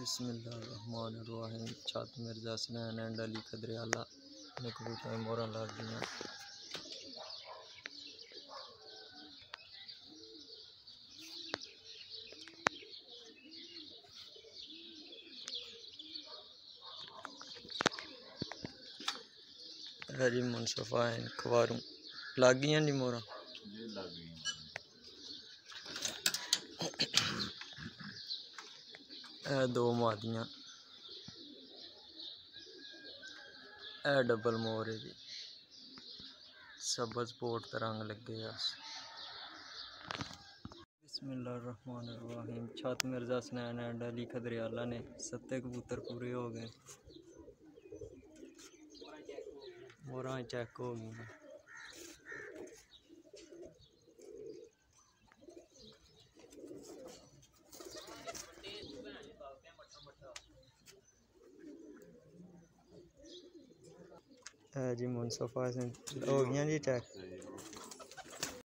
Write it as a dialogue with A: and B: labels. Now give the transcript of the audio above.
A: बिस्मिल्लाहिर्रहमानिर्रहीम। छत मिर्जा सनैन एंड अली खदरियाला ने कबूतर में मोहरा लग गई। जी मुनसफा खवारू लग गई जी मोहरा। दो मादियां डबल मोर है जी। सबज पोट रंग लगे। बिस्मिल्लाहिर्रहमानिर्रहीम। छत मिर्जा सनैन एंड अली खदरियाला ने 7 कबूतर पूरे हो गए। मोहरा चेक हो गई। जी मुनसफा हो गई जी चेक।